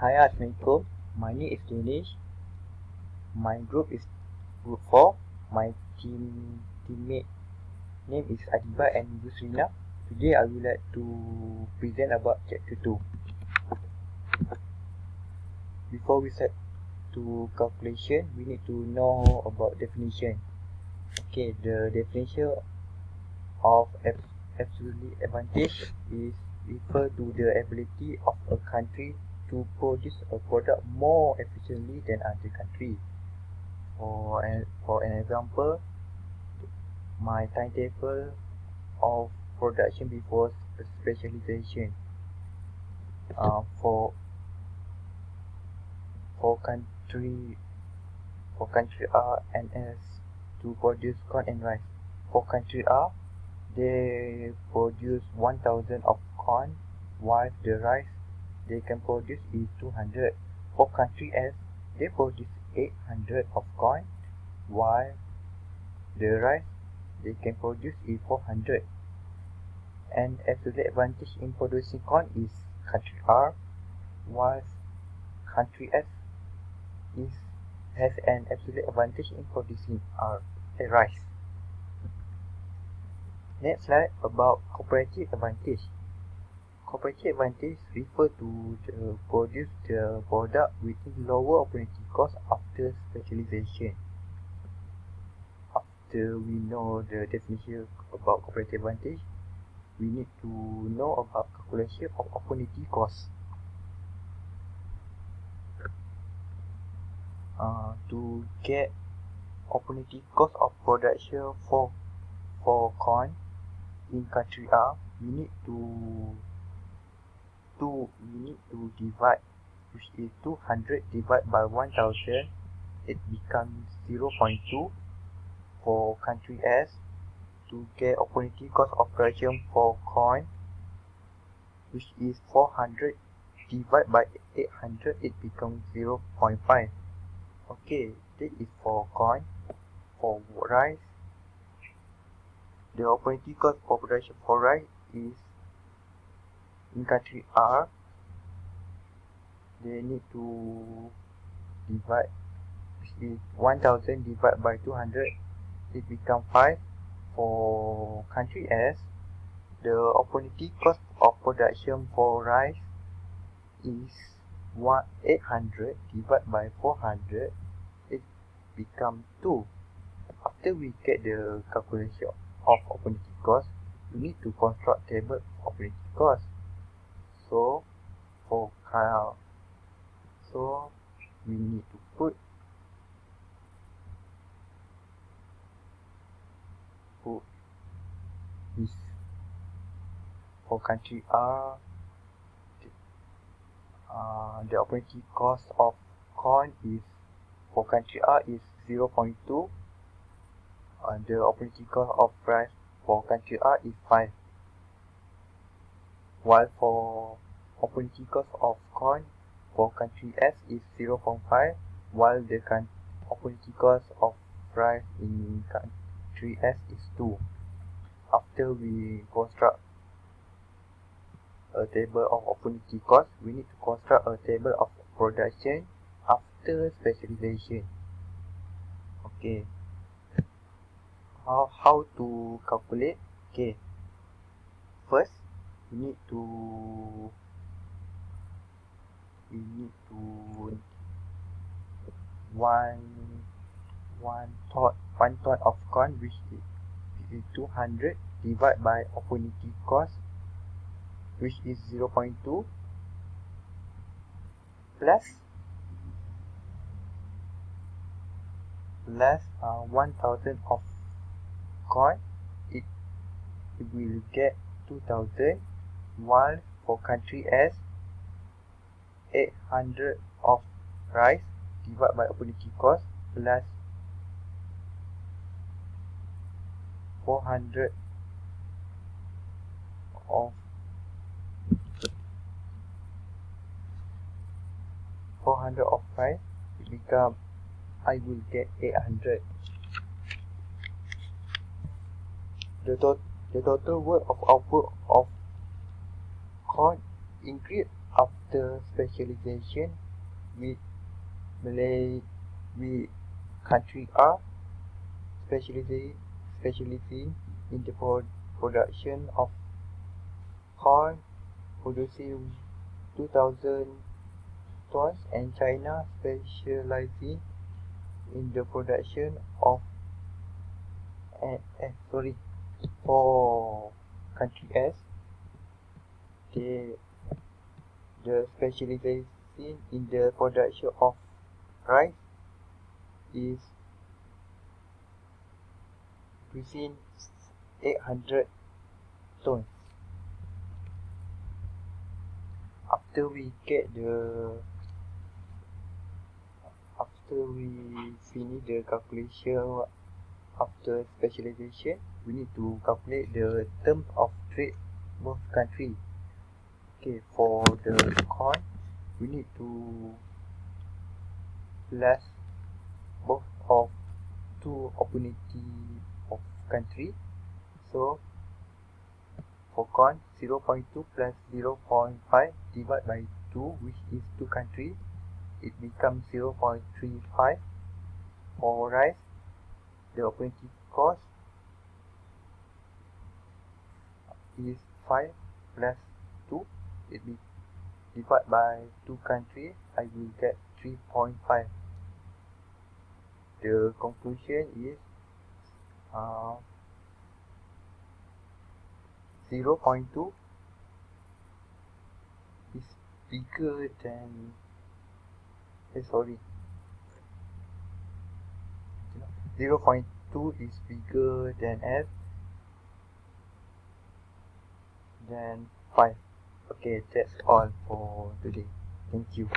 Hi, Assalamualaikum. My name is Danish. My group is group 4. My teammate name is Adiba and Yusrina. Today I would like to present about chapter 2. Before we start to calculation, we need to know about definition. Okay, the definition of absolute advantage is refer to the ability of a country to produce a product more efficiently than other countries. For an example, my timetable of production before specialization. For country R and S to produce corn and rice. For country R, they produce 1,000 of corn, while the rice they can produce is 200. For country S, they produce 800 of corn, while the rice they can produce is 400. And absolute advantage in producing corn is country R, while country S has an absolute advantage in producing rice. Next slide about comparative advantage. Comparative advantage refer to the produce the product with lower operating cost after specialization. After we know the definition about comparative advantage, we need to know about calculation of opportunity cost. To get opportunity cost of production for corn in country R, we need to divide, which is 200 divided by 1,000, it becomes 0.2. For country S, to get opportunity cost of production for corn, which is 400 divided by 800, it becomes 0.5. Okay, this is for corn. For rice, the opportunity cost for production for rice is in country R, they need to divide, which is 1,000 divided by 200, it becomes 5. For country S, the opportunity cost of production for rice is 800 divided by 400, it becomes 2. After we get the calculation of opportunity cost, we need to construct table of opportunity cost. So we need to put this for country R. The opportunity cost of corn is for country R is 0.2, and the opportunity cost of rice for country R is 5. While for opportunity cost of corn for country S is 0.5, while the opportunity cost of rice in country S is 2. After we construct a table of opportunity cost, we need to construct a table of production after specialization. Okay, how to calculate? Okay, first we need to 1 ton of corn, which is 200 divided by opportunity cost, which is 0.2, plus 1,000 of corn, it will get 2,000, while for country S, 800 of rice divided by opportunity cost plus 400 of rice, it become, I will get 800. The total worth of output of corn increase After specialization, with country R specializing in the production of corn, producing 2,000 tons, and China specializing in the production of for country S, the specialization in the production of rice is within 800 tons. After we finish the calculation after specialization, we need to calculate the terms of trade both countries. Okay, for the corn, we need to plus both of two opportunity of country. So for corn, 0.2 plus 0.5 divided by 2, which is two countries, it becomes 0.35. For rice, the opportunity cost is 5 plus 2, it be divided by two countries, I will get 3.5. The conclusion is 0.2 is bigger than 0.2 is bigger than F than 5. Okay, that's all for today. Thank you.